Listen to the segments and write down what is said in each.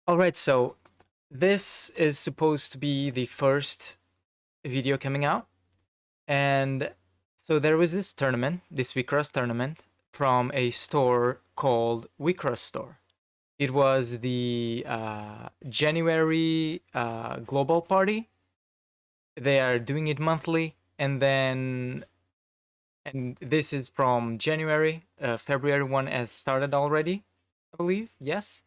All right, so this is supposed to be the first video coming out, and so there was this tournament, this Wixoss tournament, from a store called Wixosstore. It was the January global party. They are doing it monthly, and this is from January. February one has started already, I believe. Yes.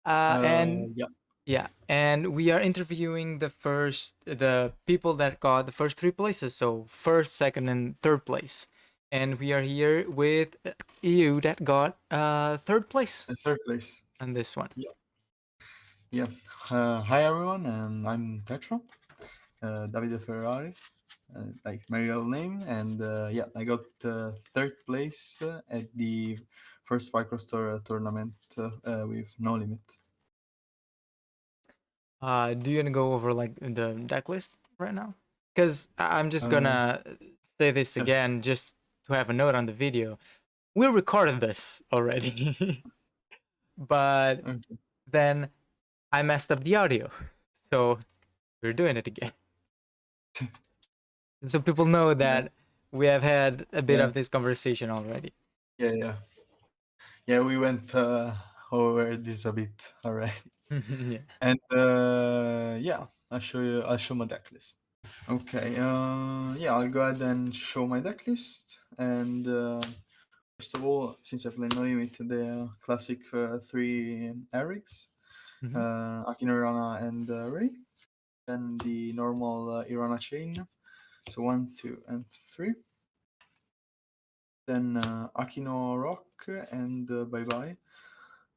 And Yeah. yeah, and we are interviewing the people that got the first three places, so first, second, and third place. And we are here with you that got third place In third place. on this one. Yeah. Yeah. Hi everyone, and I'm Tetra, Davide Ferrari, like my real name, and yeah, I got third place at the first Microstore tournament with No Limit. Do you wanna go over like the deck list right now? Because I'm just Uh, gonna say this yeah. again, just to have a note on the video. We recorded this already, but Okay. then I messed up the audio, so we're doing it again. So people know Yeah. that we have had a bit Yeah. of this conversation already. Yeah. Yeah. Yeah. We went over this a bit already, Yeah. and yeah, I'll show my deck list. Okay, yeah, I'll go ahead and show my deck list. And first of all, since I play No Limit, the classic three Erics, Mhm. Akino, Hirana, and Ray. Then the normal Hirana chain, so 1, 2, and 3. Then Akino Rock and Bye Bye.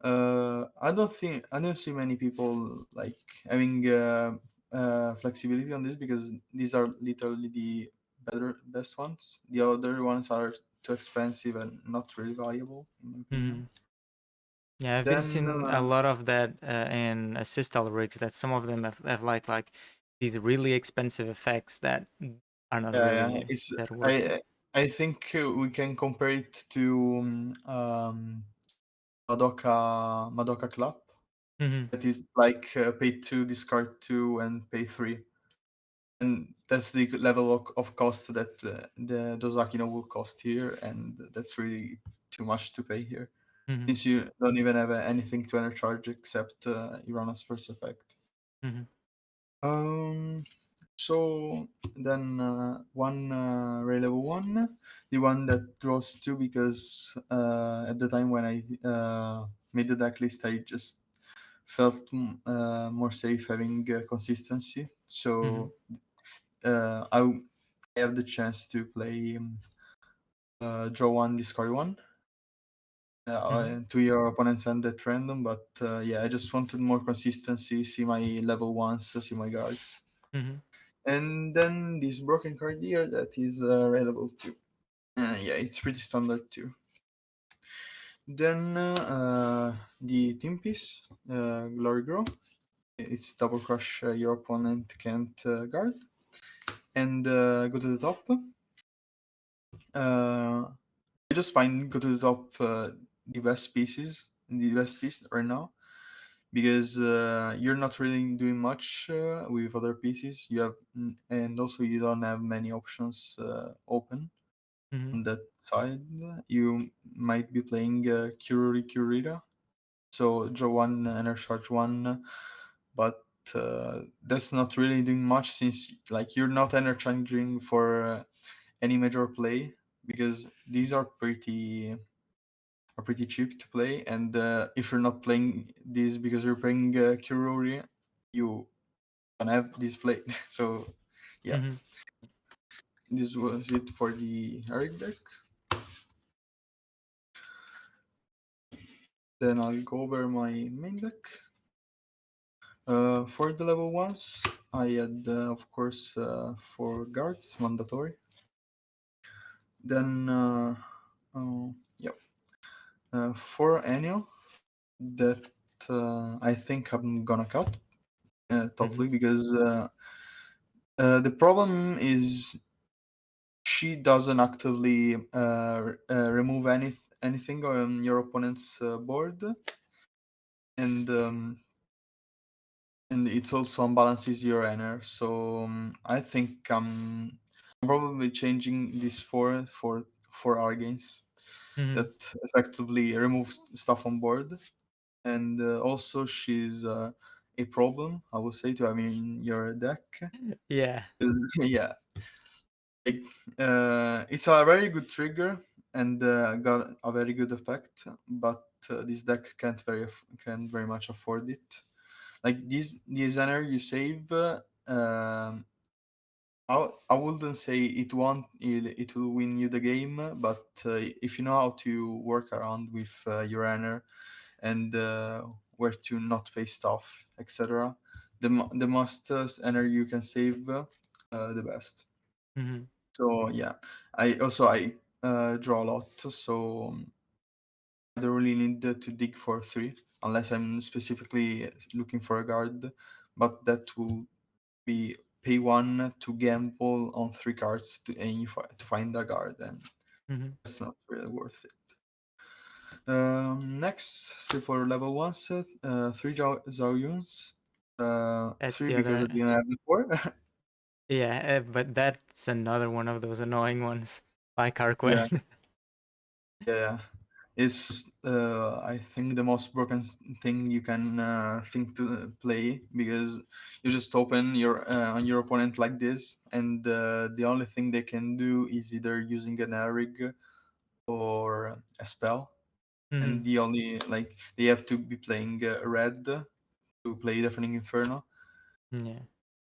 I don't see many people like having flexibility on this because these are literally the best ones. The other ones are too expensive and not really valuable in my opinion. Mhm. Yeah, I've been Then seeing a lot of that in assistal rigs. That some of them have like these really expensive effects that are not yeah, really it's that worth it. I think we can compare it to Madoka Clap. Hmm. That is like pay 2, discard 2, and pay 3. And that's the level of cost that those Akino will cost here, and that's really too much to pay here, Hmm. since you don't even have anything to enercharge except Irana's first effect. Hmm. Um, so then one Ray level 1, the one that draws 2 because at the time when I made the deck list, I just felt more safe having consistency. Hmm. So I have the chance to play draw 1, discard 1 Hmm. to your opponent's hand at random. But yeah, I just wanted more consistency, see my level 1s, see my guards. Hmm. And then this broken card here that is available too. Yeah, it's pretty standard too. Then the team piece, Glory Grow. It's double crush your opponent can't guard. And go to the top. I just find go to the top the best piece right now because you're not really doing much with other pieces. You have and also you don't have many options open Hmm. on that side. You might be playing Kururi Kurita, so draw 1 and charge 1, but that's not really doing much since like you're not energizing for any major play because these are pretty cheap to play, and if you're not playing these because you're playing Kurori, you can have this played. So yeah, Hmm. this was it for the Eric deck. Then I'll go over my main deck. For the level ones, I had of course 4 guards mandatory. Then yeah, 4 annual that I think I'm gonna cut Hmm. totally because the problem is she doesn't actively remove anything on your opponent's board, and and it also unbalances your ener. So I think I'm probably changing this for Arganes Mm-hmm. that effectively removes stuff on board, and also she's a problem, I will say, to have in your deck. Yeah. Yeah, like, it's a very good trigger and got a very good effect, but this deck can't very much afford it. Like this designer you save, I wouldn't say it will win you the game, but if you know how to work around with your runner and where to not pay stuff, etc., the most enter you can save, the best. Mm-hmm. So yeah, I draw a lot, so I don't really need to dig for three unless I'm specifically looking for a guard, but that will be pay one to gamble on three cards to find a guard, and Mm-hmm. that's not really worth it. Next, so for level ones, three Zaoyuns, That's three the because I other. didn't have before. Yeah, but that's another one of those annoying ones, like Yeah, Arquen. yeah. It's I think the most broken thing you can think to play, because you just open your on your opponent like this, and the only thing they can do is either using an Erig or a spell, and Mm-hmm. the only like they have to be playing red to play Deafening Inferno, Yeah.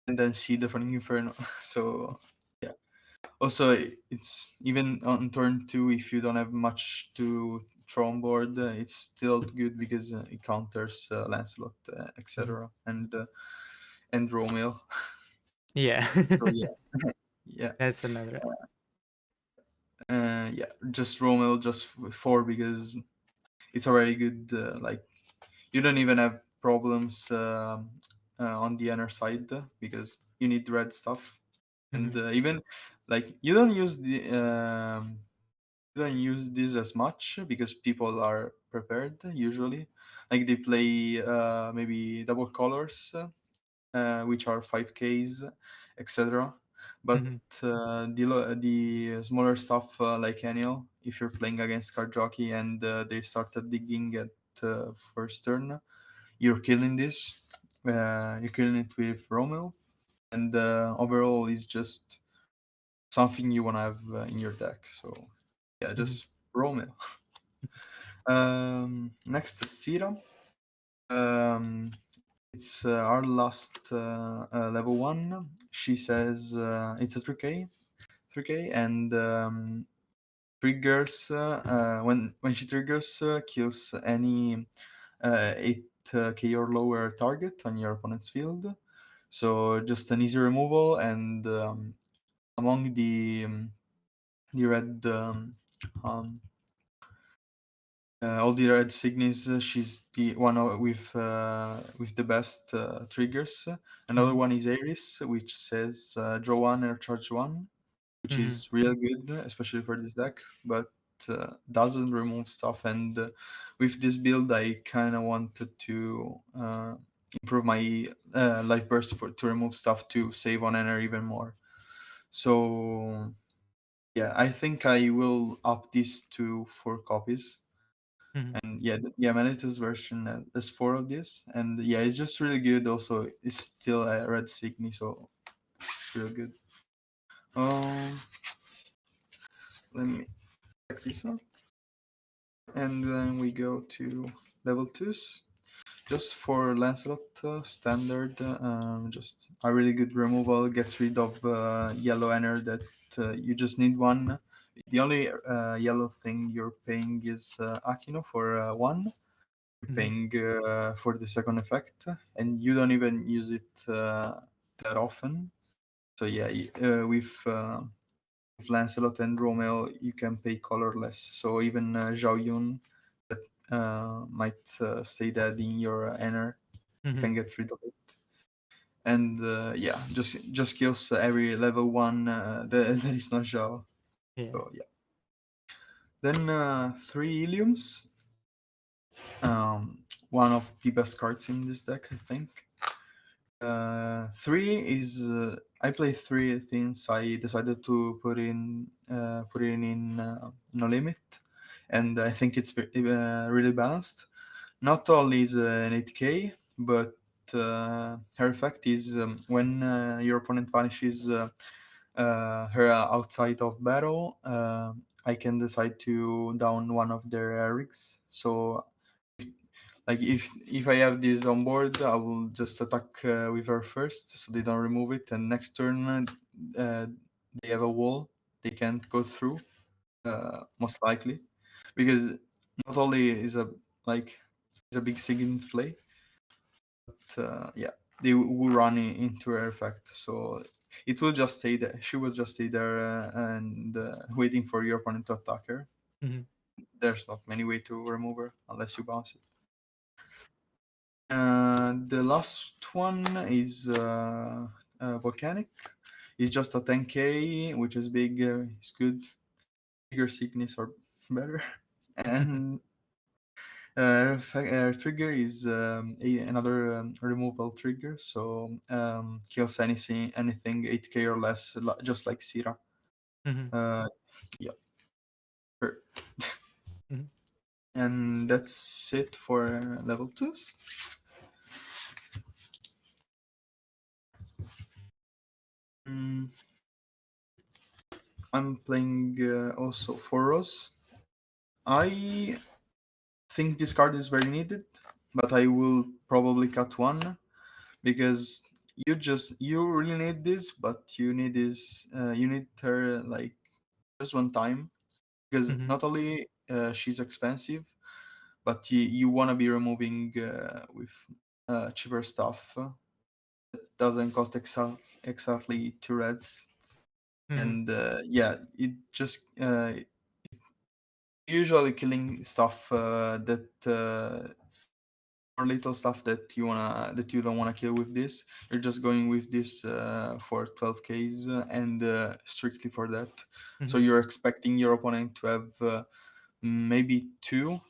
and then see Deafening Inferno. So yeah. Also, it's even on turn two if you don't have much to throw on board, it's still good because it counters Lancelot, Mm-hmm. etc., and Romeo. Yeah. So yeah, yeah, That's another. yeah. Just Romeo, just four because it's already good. Like you don't even have problems on the inner side because you need red stuff, and Mm-hmm. even like you don't use the don't use this as much because people are prepared usually. Like they play maybe double colors, which are 5Ks, etc. But Mm-hmm. the smaller stuff like Enio, if you're playing against card jockey and they started digging at first turn, you're killing this. You're killing it with Romeo, and overall is just something you want to have in your deck. So yeah, Mm-hmm. just Romeo. Next, Sira. Um, it's our last level one. She says it's a 3K, 3K, and triggers when she triggers kills any 8K or lower target on your opponent's field. So just an easy removal, and among the red um, all the red signies, she's the one with the best triggers. Another Mm-hmm. one is Aris, which says draw one or charge one, which Mm-hmm. is real good, especially for this deck, but doesn't remove stuff. And with this build, I kind of wanted to improve my life burst to remove stuff to save on NR even more. So yeah, I think I will up this to 4 copies. Mm-hmm. And yeah, yeah, my latest version is four of this, and yeah, it's just really good. Also, it's still a red signy, so it's real good. Um, Let me check this up, and then we go to level twos. Just for Lancelot standard, just a really good removal, gets rid of yellow enter that you just need one. The only yellow thing you're paying is Akino for one. You're Mm-hmm. paying for the second effect, and you don't even use it that often. So yeah, with Lancelot and Romeo, you can pay colorless. So even Zhao Yun that might stay dead in your Ener, you Mm-hmm. can get rid of it. And yeah, just kills every level one that is not Zhao. Yeah. So yeah. Then three Iliums. One of the best cards in this deck, I think. Three is I play three since I decided to put in no limit, and I think it's really balanced. Not only is an 8k, but her effect is when your opponent vanishes her outside of battle, I can decide to down one of their rigs. So like if I have this on board, I will just attack with her first, so they don't remove it. And next turn, uh, they have a wall they can't go through, most likely, because not only is a like is a big sig in play, but yeah, they will run into her effect. So it will just stay there. She will just stay there and waiting for your opponent to attack her. Mm-hmm. There's not many way to remove her unless you bounce it. The last one is volcanic. It's just a 10k, which is big. It's good. Bigger sickness or better. And trigger is another removal trigger, so kills anything 8k or less, just like Sira. Mm-hmm. Uh, yeah, per- Mm-hmm. and that's it for level twos. Mm, I'm playing also for Rose. I think this card is very needed, but I will probably cut one because you really need this, but you need her like just one time because Mm-hmm. not only she's expensive, but you want to be removing with cheaper stuff that doesn't cost exactly two reds. Mm-hmm. And yeah, it just usually killing stuff that or little stuff that you don't wanna kill with this. You're just going with this for 12Ks and strictly for that. So Mm-hmm. you're expecting your opponent to have maybe two,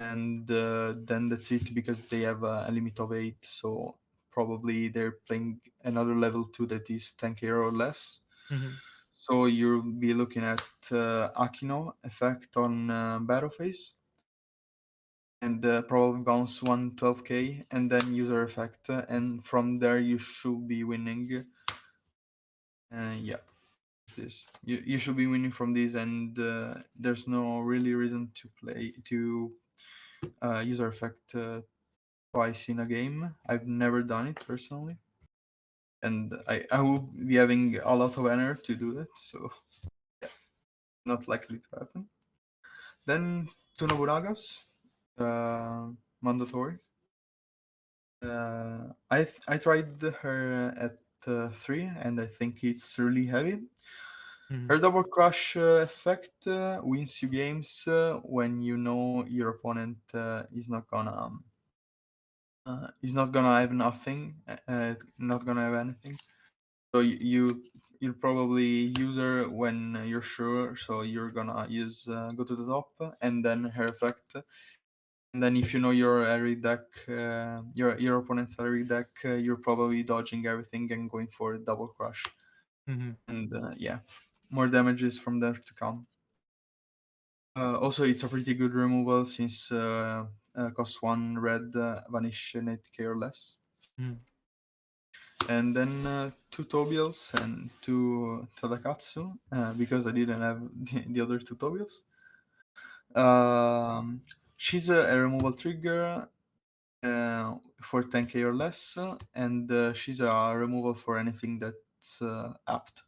and then that's it because they have a limit of eight. So probably they're playing another level two that is 10k or less. Mm-hmm. So you'll be looking at Akino effect on battle phase and probably bounce 112k and then user effect and from there you should be winning. Yeah, this you should be winning from this, and there's no really reason to play to user effect twice in a game. I've never done it personally, and I will be having a lot of energy to do that, so not likely to happen. Then two Noburagas, mandatory. I tried her at three, and I think it's really heavy. Mm-hmm. Her double crush effect wins you games when you know your opponent is not gonna have nothing, not gonna have anything. So you'll probably use her when you're sure. So you're gonna use go to the top and then her effect. And then if you know your area deck, your opponent's area deck, you're probably dodging everything and going for a double crush. Mm-hmm. And yeah, more damages from there to come. Also, it's a pretty good removal since cost one red, vanish 8k or less. Mm-hmm. And then two Tobials and two Tadakatsu because I didn't have the other two Tobials. Um, she's a removal trigger for 10k or less, and she's a removal for anything that's apt.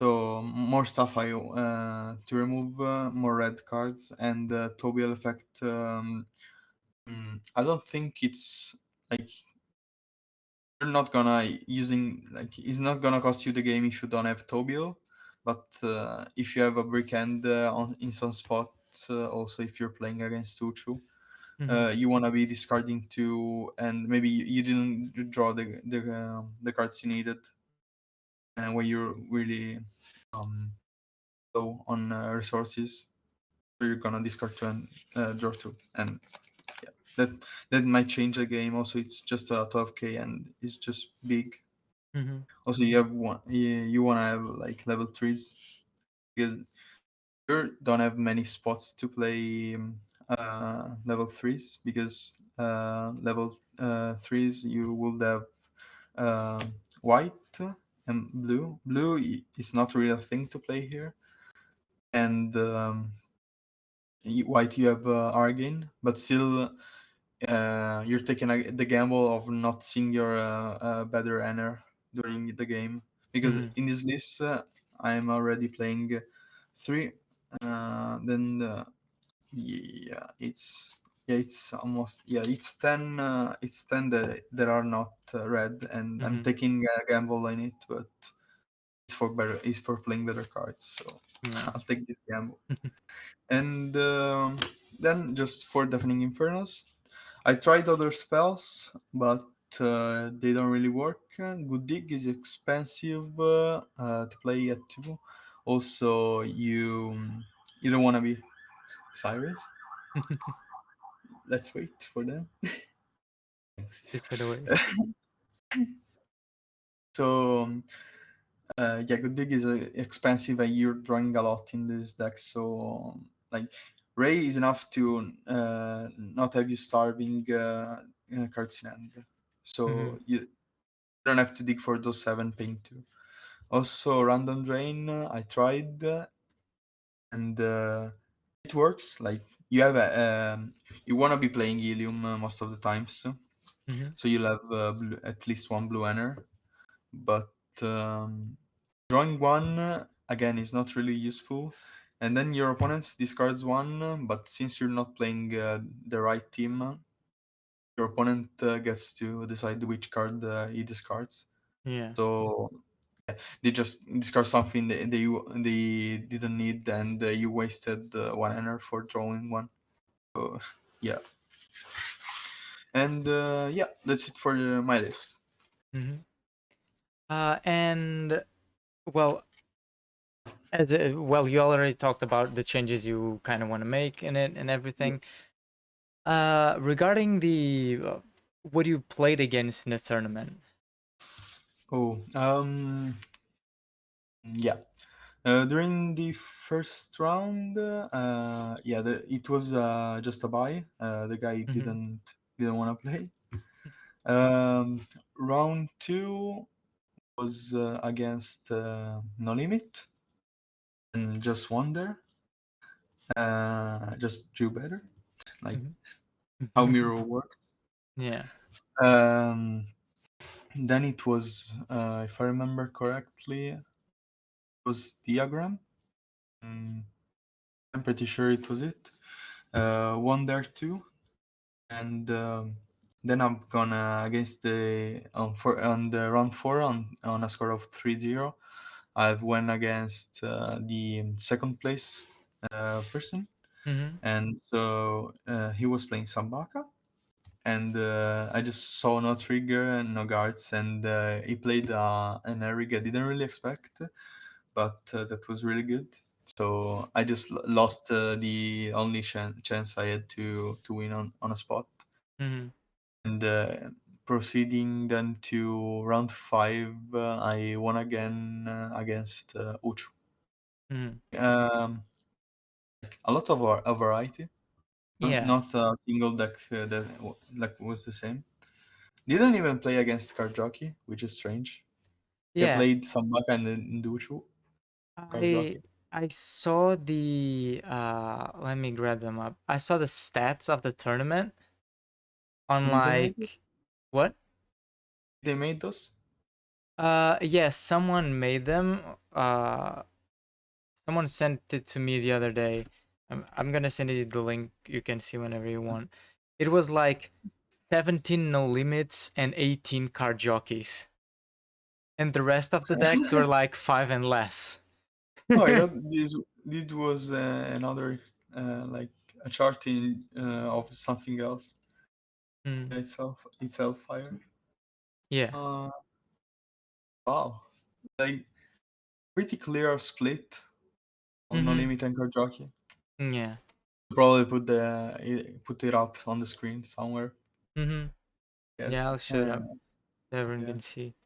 So more stuff to remove, more red cards, and Tobial effect. I don't think it's like you're not gonna using like it's not gonna cost you the game if you don't have Tobial, but if you have a brick end on in some spots, also if you're playing against Uchu, Mm-hmm. you want to be discarding two, and maybe you didn't draw the cards you needed, and when you're really um, low on resources, so you're gonna discard two and draw two, and yeah. that that might change the game. Also, it's just a 12k and it's just big. Mm-hmm. Also, you have one. You want to have like level threes because you don't have many spots to play level threes because level threes you would have white and blue. Is not really a thing to play here, and white you have Argane, but still you're taking the gamble of not seeing your better Enner during the game because Mm-hmm. in this list I'm already playing three. Then it's almost it's 10 that are not red, and I'm Mm-hmm. taking a gamble in it, but it's for playing better cards, so Yeah. I'll take this gamble. And then just for deafening infernos, I tried other spells, but they don't really work. Good Dig is expensive to play at 2. Also, you don't want to be Cyrus. Let's wait for them. Thanks. Just for the way. So yeah, Good Dig is expensive and you're drawing a lot in this deck. So like Ray is enough to not have you starving cards in hand. Mm-hmm. So you don't have to dig for those 7 paying 2. Also, Random Drain, I tried and it works. Like you have you want to be playing Helium most of the times, Mm-hmm. so you'll have at least one blue enter. But drawing one again is not really useful. And then your opponent discards one, but since you're not playing the right team, your opponent gets to decide which card he discards. Yeah. So they just discard something they didn't need, and you wasted one enter for drawing one. So yeah, and yeah, that's it for my list. Mm-hmm. And well, well, you already talked about the changes you kind of want to make in it and everything. Regarding the what you played against in the tournament. Oh, yeah. During the first round, yeah, it was just a buy. The guy Mm-hmm. didn't want to play. Um, Round two was against No Limit and just won there. Just drew better, like how Mm-hmm. Miro works. Yeah. Um, then it was, if I remember correctly, it was Diagram. Mm, I'm pretty sure it was it. Won there too, and then I'm gonna against the on the round four on a score of 3-0. I've won against the second place person, Mm-hmm. and so he was playing Sambaka, and I just saw no trigger and no guards, and he played an Eric I didn't really expect, but that was really good. So I just lost the only chance I had to win on a spot, Mm-hmm. and proceeding then to round five, I won again against Uchu. Mm-hmm. A lot of a variety, Yeah. not a single deck that like was the same. Didn't even play against card jockey, which is strange. I Yeah. played Sambaka and then Nduchu card I jockey. I saw the let me grab them up. I saw the stats of the tournament on Did they make it? like what? They made those? Yes, someone made them. Someone sent it to me the other day. I'm gonna send you the link. You can see whenever you want. It was like 17 no limits and 18 card jockeys, and the rest of the decks were like 5 and less. Oh, I thought this was another like a chart in of something else. Mm, It's Hellfire. yeah. Uh, wow, like pretty clear split on No Mm-hmm. Limit and card jockey. Yeah. Probably put it up on the screen somewhere. Mm-hmm. Yeah, Yes. I'll show it up so everyone Yeah. can see.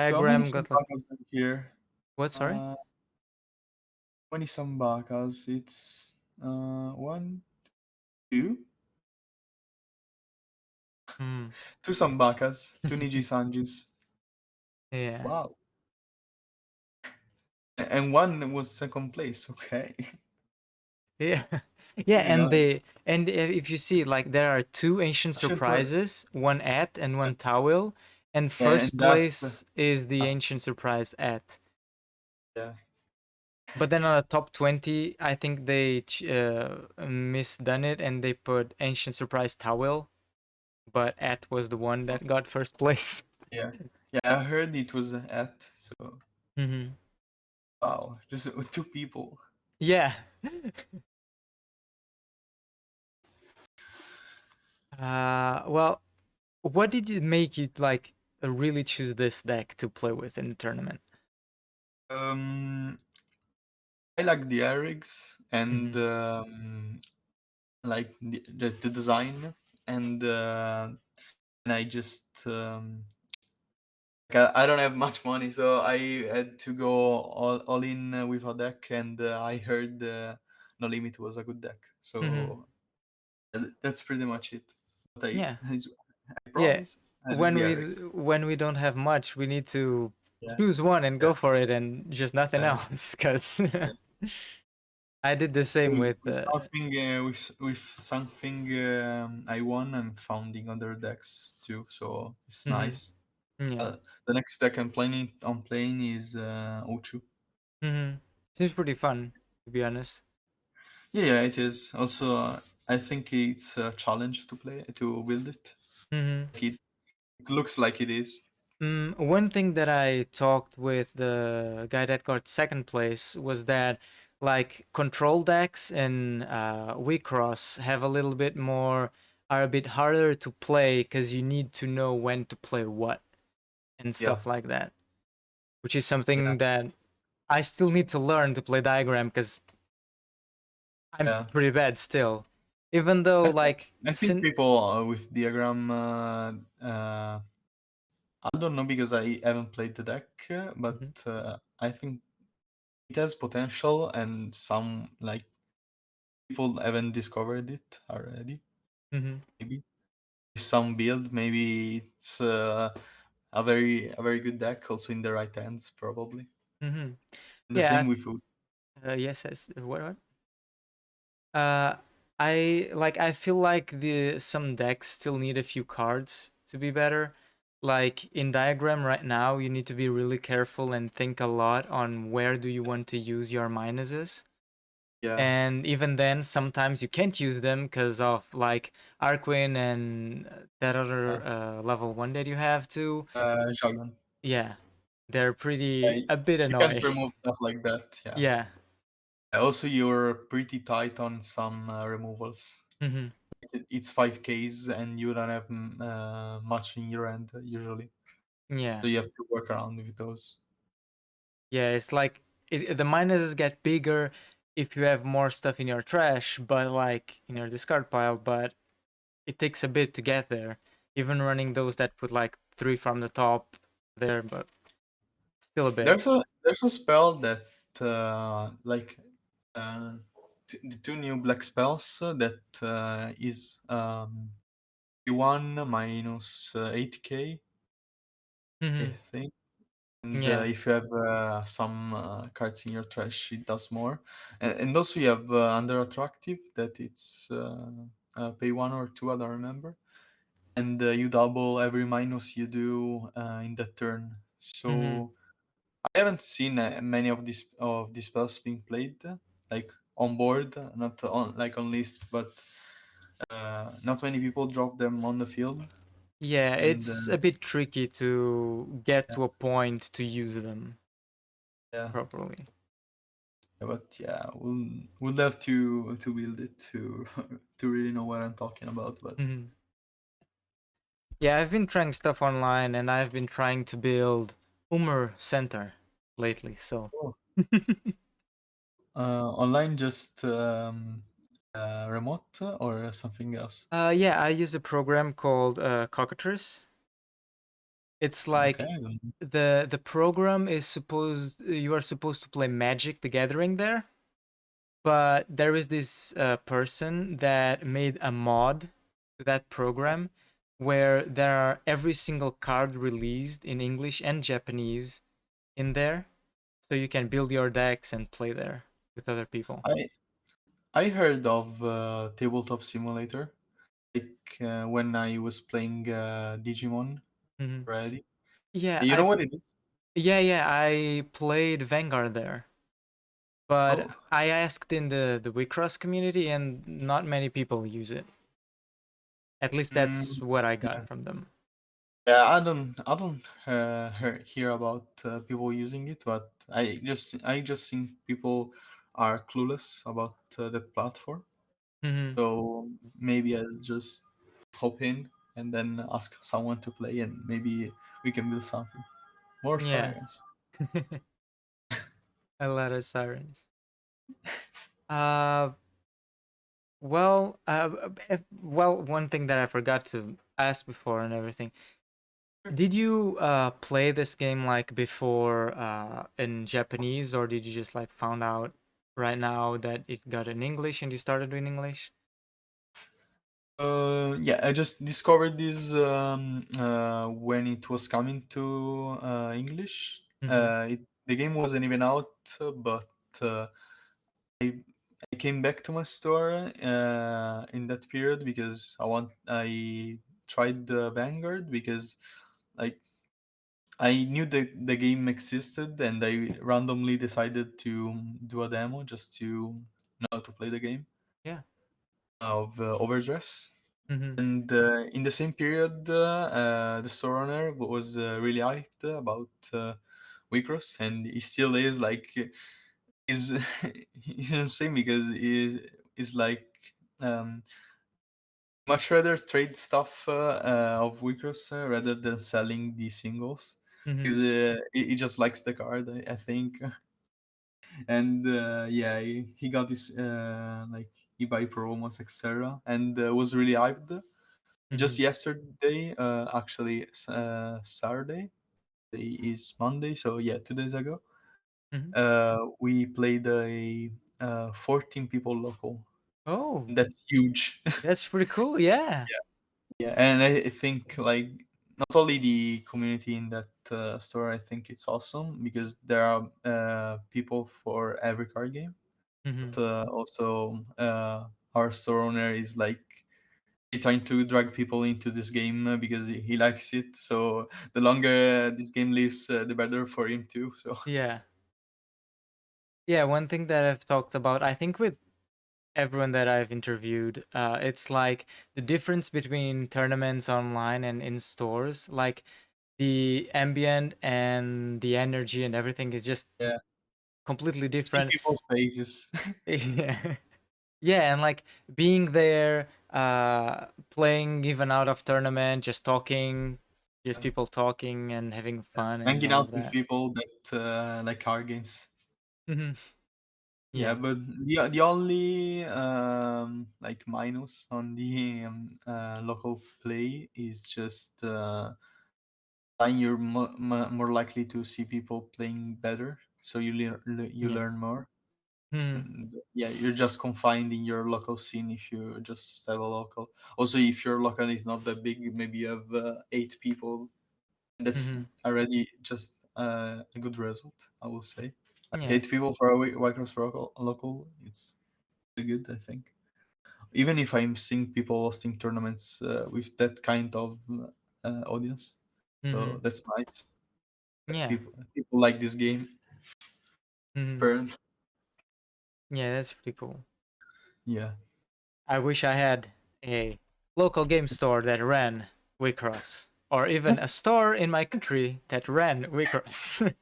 So how many Diagram got like sambakas are here? what? Sorry. Uh, how many sambakas? It's one, two, Mm. two sambakas, two Niji Sanjis. Yeah. Wow. And one was second place. Okay. Yeah. Yeah, Really and nice. if you see, like, there are two ancient Actually, for, surprises, one at and one tawil, and yeah, and first that. place is the Uh, ancient surprise at. yeah. But then on the top 20, I think they misdone it and they put ancient surprise tawil, but at was the one that got first place. Yeah. Yeah. I heard it was at. So Hmm. wow, just two people. Yeah. Well, what did it make you like really choose this deck to play with in the tournament? Um, I like the Erics and Hmm. like just the design and I just I don't have much money, so I had to go all in with a deck, and I heard No Limit was a good deck, Hmm. so that's pretty much it. But Yeah. I Yeah. promise I like the Erics. When we don't have much, we need to Yeah, choose one and yeah, go for it and just nothing yeah. else. Because Yeah. I did the same With, with. with something with something I won, I'm founding other decks too, so it's Mhm. nice. Yeah. The next deck I'm planning on playing is Ochu. Hmm. Seems pretty fun, to be honest. Yeah, it is. Also, I think it's a challenge to build it. Hmm. Like it looks like it is. One thing that I talked with the guy that got second place was that, like, control decks and Wixoss have a little bit more, are a bit harder to play because you need to know when to play what and Yeah, stuff like that, which is yeah, something that I still need to learn to play diagram because I'm yeah. pretty bad still. Even though, I think like, I think people with diagram. I don't know because I haven't played the deck, but Mhm, I think it has potential, and some like people haven't discovered it already. mhm, Maybe if some build, maybe it's a very good deck, also in the right hands, probably. mhm. And the Yeah. same with food. Yes. What? Uh, I feel like the some decks still need a few cards to be better. Like in diagram right now, you need to be really careful and think a lot on where do you want to use your minuses. Yeah, And even then, sometimes you can't use them because of like Arquin and that yeah. other level one that you have to. Jargon. Yeah, they're Yeah, pretty a bit you can't annoying. remove stuff like that. Yeah. Yeah. Also, you're pretty tight on some removals. Hmm. It's 5Ks and you don't have much in your end usually. Yeah. So you have to work around with those. Yeah, it's like the minuses get bigger if you have more stuff in your trash, but like in your discard pile, but it takes a bit to get there. Even running those that put like three from the top there, but still a bit. There's a spell that like the two new black spells that is P1 minus 8k, I Hmm. think. And Yeah. if you have some cards in your trash, it does more. And also you have under attractive that it's pay one or two, I don't remember. And you double every minus you do in that turn. Hmm. So I haven't seen many of these spells being played, like on board, not on like on list, but not many people drop them on the field. Yeah, And it's a bit tricky to get yeah, to a point to use them yeah. properly. Yeah, but yeah, we'll have to build it to to really know what I'm talking about. But Hmm. Yeah, I've been trying stuff online and I've been trying to build Umr Center lately, so. oh, online just remote or something else? Yeah, I use a program called Cockatrice. It's Okay. like the program is supposed you are supposed to play Magic the Gathering there, but there is this person that made a mod to that program where there are every single card released in English and Japanese in there, so you can build your decks and play there with other people. I I heard of Tabletop Simulator, like when I was playing Digimon Hmm. already. Yeah, You know I what it is? yeah, I played Vanguard there, but Oh, I asked in the Wixoss community, and not many people use it. At least that's mm, what I got yeah. from them. Yeah, I don't hear about people using it, but I just think people are clueless about that platform. Hmm. So maybe I'll just hop in and then ask someone to play, and maybe we can build something. More Yeah, sirens. a lot of sirens. Uh, well, one thing that I forgot to ask before and everything. Did you play this game like before in Japanese, or did you just like found out right now that it got in English and you started doing English? Yeah, I just discovered this when it was coming to English. Mm-hmm. The game wasn't even out, but uh, I I came back to my store in that period because I tried the Vanguard because like I knew the game existed, and I randomly decided to do a demo just to know how to play the game Yeah. of Overdress. Mm-hmm. And in the same period, the store owner was really hyped about Wicross, and he still is. Like, he's he's insane because he's like um, much rather trade stuff of Wicross rather than selling the singles. Mm-hmm. He just likes the card, I think. And yeah, he got this like eBay promos, etc., and was really hyped. Mm-hmm. Just yesterday, actually, Saturday. Today is Monday, so yeah, 2 days ago, Mm-hmm. we played a 14 people local. Oh, That's huge. that's pretty cool. Yeah. Yeah, and I think like not only the community in that store, I think it's awesome because there are people for every card game. Mm-hmm. But also, our store owner is like he's trying to drag people into this game because he likes it. So the longer this game lives, the better for him too. So Yeah. Yeah. One thing that I've talked about, I think, with everyone that I've interviewed, it's like the difference between tournaments online and in stores. Like the ambient and the energy and everything is just yeah, completely see different. people's faces. Yeah. Yeah, and like being there, playing even out of tournament, just talking, just people talking and having Yeah. fun and Hanging all out of with that. people that like card games. Hmm. Yeah, Yeah. but the only like minus on the local play is just time you're more likely to see people playing better, so you Yeah. learn more. Hmm. And yeah, you're just confined in your local scene if you just have a local. Also, if your local is not that big, maybe you have 8 people. That's Hmm. already just a good result, I will say. Like Yeah. 8 people for a Wicross local, it's really good, I think. Even if I'm seeing people hosting tournaments with that kind of audience, so Hmm. that's nice. That Yeah. people like this game. Hmm. Burn. Yeah, that's pretty cool. Yeah. I wish I had a local game store that ran Wicross, or even a store in my country that ran Wicross.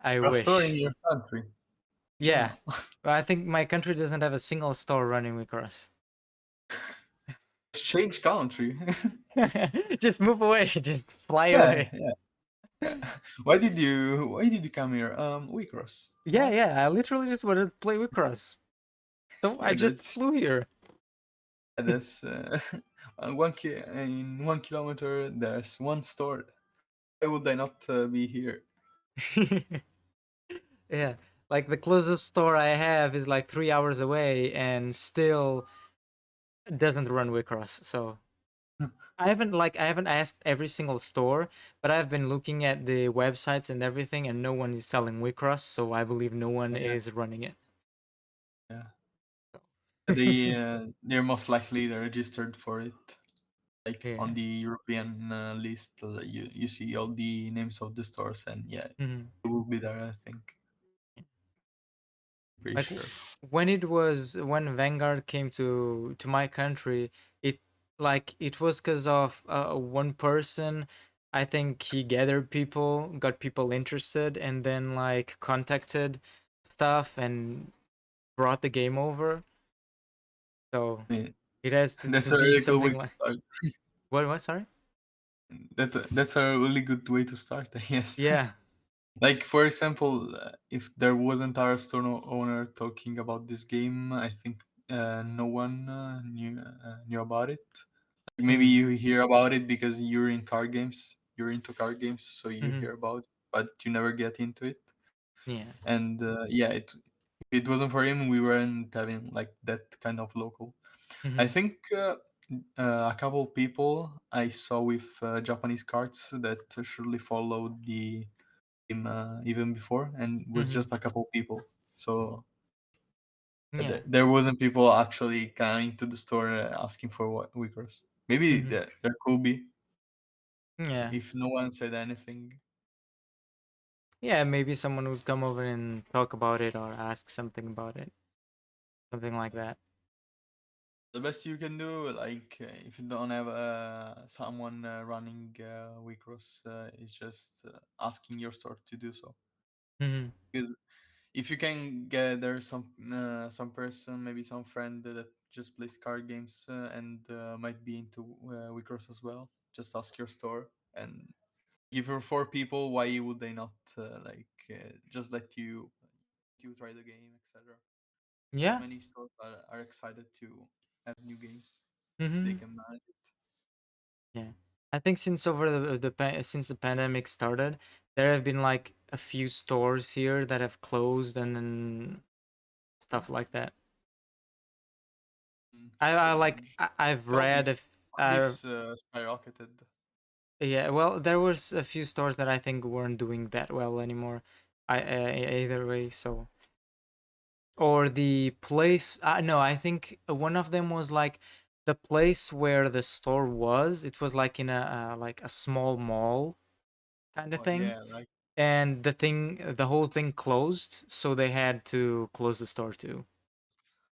I A store in wish. your country. Yeah. Damn. I think my country doesn't have a single store running Wicross. Change country. Just move away. Just fly Yeah, away. yeah. Why did you come here? Wicross. Yeah, Why? yeah. I literally just wanted to play Wicross. So I Yeah, just that's flew here. that's in 1 kilometer. There's one store. Why would I not be here? Yeah, like the closest store I have is like 3 hours away, and still doesn't run Wicross. So I haven't asked every single store, but I've been looking at the websites and everything, and no one is selling Wicross. So I believe no one Yeah, is running it. yeah. So. They're most likely registered for it. Like Yeah. on the European list, you see all the names of the stores, and yeah, Mhm. it will be there. I think, pretty Like sure. when Vanguard came to my country, it it was because of one person. I think he gathered people, got people interested, and then like contacted stuff and brought the game over. So I mean, it has that's to a be really cool way something to like start. what, sorry? That's a really good way to start, I guess. Yeah. Like for example, if there wasn't our store owner talking about this game, I think no one knew about it. Maybe Mm. you hear about it because you're in card games, you're into card games, so you Hmm. hear about it, but you never get into it. Yeah. And yeah, if it wasn't for him, we weren't having like that kind of local. I Hmm. think a couple people I saw with Japanese cards that surely followed the game even before, and was Hmm. just a couple people. So Yeah. there wasn't people actually coming to the store asking for what Wickers. Maybe Hmm. there could be Yeah. if no one said anything. Yeah, maybe someone would come over and talk about it or ask something about it, something like that. The best you can do, like if you don't have someone running Wicross, is just asking your store to do so. Hmm. Because if you can gather some person, maybe some friend that just plays card games and might be into Wicross as well, just ask your store and give her 4 people. Why would they not just let you try the game, etc. Yeah. Many stores are excited to have new games. They Hmm. can manage it. Yeah. I think since over since the pandemic started, there have been like a few stores here that have closed and then Yeah. stuff like that. Mm, I yeah. I've All read this if all this skyrocketed. yeah, well, there was a few stores that I think weren't doing that well anymore. Either way, so or the place. No, I think one of them was like the place where the store was. It was like in a like a small mall kind of Oh thing, yeah, like and the whole thing closed, so they had to close the store too,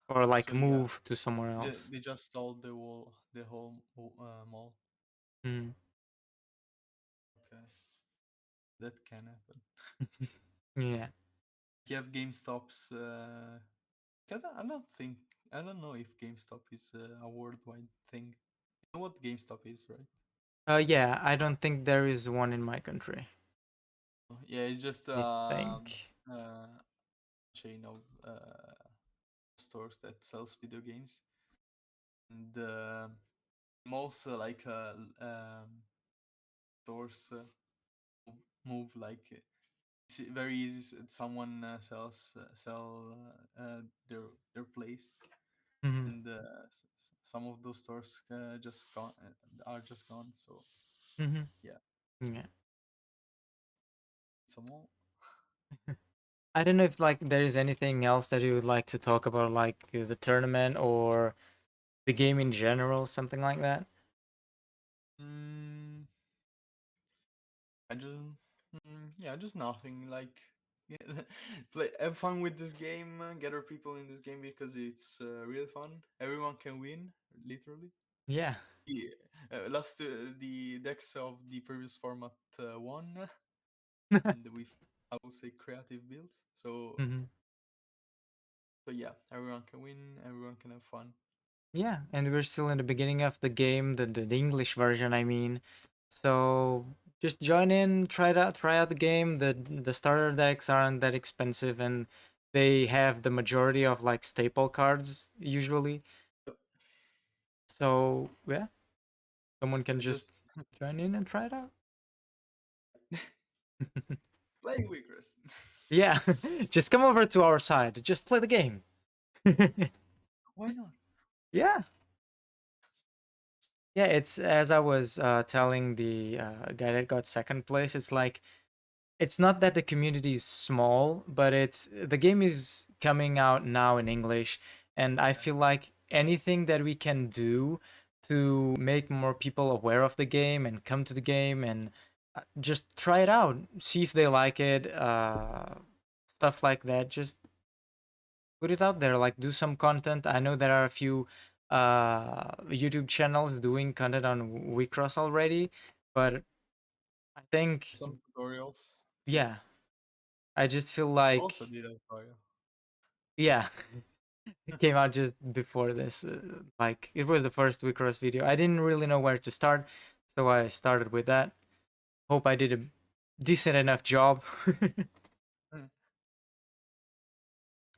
or like so yeah, move to somewhere else. they just stole the whole mall. Mm. Okay, that can happen. Yeah. You have GameStop's. I don't think I don't know if GameStop is a worldwide thing. You know what GameStop is, right? Yeah. I don't think there is one in my country. Yeah, it's just I think. a chain of stores that sells video games, and most stores move like it's very easy. Someone sell their place, Hmm. and some of those stores just gone are just gone. So Hmm. yeah, Yeah. some more. I don't know if like there is anything else that you would like to talk about, like the tournament or the game in general, something like that. Mm, I just yeah, just nothing. Like have fun with this game. Gather people in this game because it's really fun. Everyone can win, literally. Yeah. Yeah. Last the decks of the previous format won, and with I would say creative builds. Hmm. So yeah, everyone can win. Everyone can have fun. Yeah, and we're still in the beginning of the game, the English version, I mean. So just join in, try it out, try out the game. The starter decks aren't that expensive, and they have the majority of like staple cards usually. So yeah, someone can just Just join in and try it out. playing Wixoss. Yeah, just come over to our side. Just play the game. Why not? Yeah, yeah. It's as I was telling the guy that got second place. It's like it's not that the community is small, but it's the game is coming out now in English, and I feel like anything that we can do to make more people aware of the game and come to the game and just try it out, see if they like it, stuff like that. Just put it out there, like do some content. I know there are a few YouTube channels doing content on Wixoss already, but I think Some tutorials. yeah, I just feel Also like did a tutorial. yeah, it came out just before this. Like it was the first Wicross video. I didn't really know where to start, so I started with that. Hope I did a decent enough job.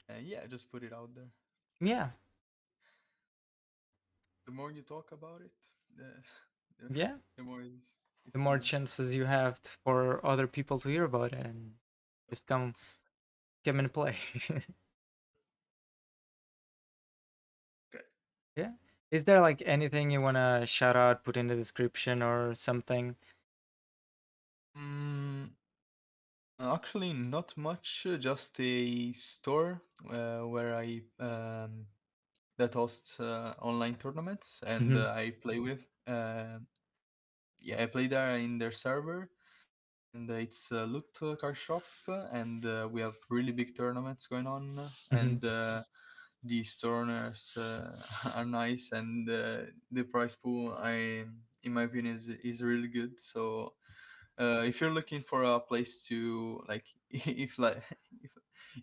And yeah, just put it out there. Yeah, The more you talk about it, the the, yeah. the more The it's more known. chances you have for other people to hear about it and just come and play. Okay. Yeah. Is there like anything you wanna shout out, put in the description or something? Mm, actually, not much. Just a store where I that hosts online tournaments, and Hmm. I play with. Yeah, I play there in their server, and it's a loot card shop, and we have really big tournaments going on, Hmm. and these tournaments are nice, and the prize pool, in my opinion, is really good. So if you're looking for a place to like, if like if,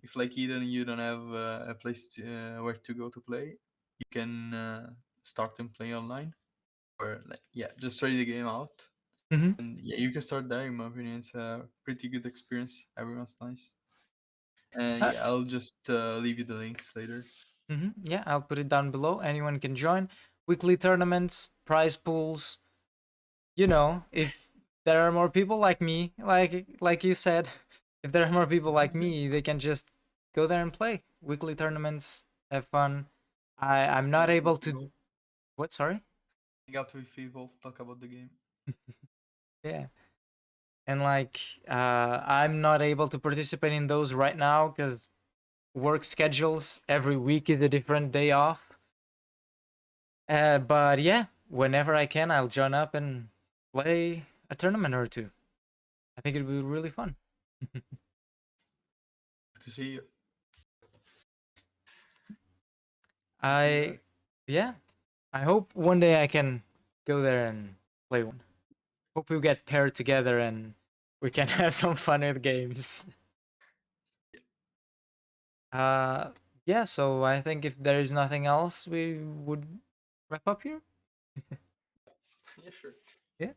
if like Eden, you don't have a place to, where to go to play, you can start and play online, or like yeah, just try the game out, Hmm. and yeah, you can start there. In my opinion, it's a pretty good experience. Everyone's nice. Yeah, I'll just leave you the links later. Yeah, I'll put it down below. Anyone can join. Weekly tournaments, prize pools. You know, if there are more people like me, like you said, if there are more people like me, they can just go there and play weekly tournaments, have fun. I'm Hang not out able with to. people. What? Sorry. Hang out with people. Talk about the game. Yeah, and like I'm not able to participate in those right now because work schedules. Every week is a different day off. But yeah, whenever I can, I'll join up and play a tournament or two. I think it'd be really fun. Good to see you. See you I, there. yeah, I hope one day I can go there and play one. Hope we get paired together and we can have some fun with games. Uh, yeah, so I think if there is nothing else, we would wrap up here. Yeah, sure. Yeah.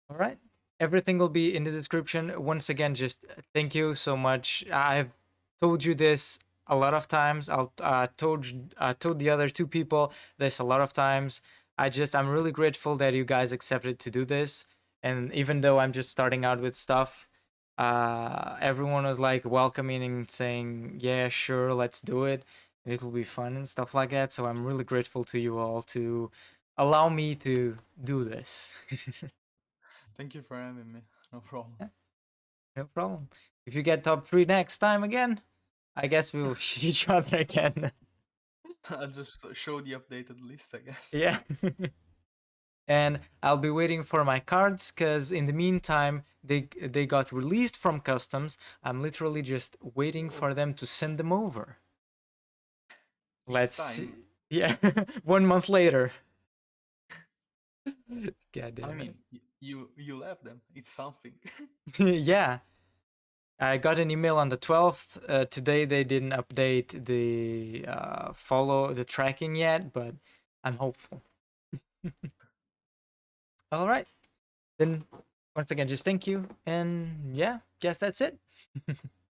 All right. Everything will be in the description. Once again, just thank you so much. I've told you this a lot of times. Told the other two people this a lot of times. I'm really grateful that you guys accepted to do this. And even though I'm just starting out with stuff, everyone was like welcoming and saying, "Yeah, sure, let's do it. It will be fun and stuff like that." So I'm really grateful to you all to allow me to do this. Thank you for having me. No problem. No problem. If you get top three next time again, I guess we will shoot each other again. I'll just show the updated list, I guess. Yeah. And I'll be waiting for my cards because in the meantime they got released from customs. I'm literally just waiting Oh, for them to send them over. it's Let's see. time. Yeah, 1 month later. God I damn it. mean, you left them. It's something. Yeah, I got an email on the 12th. Today they didn't update the follow the tracking yet, but I'm hopeful. All right. Then once again, just thank you. And yeah, guess that's it.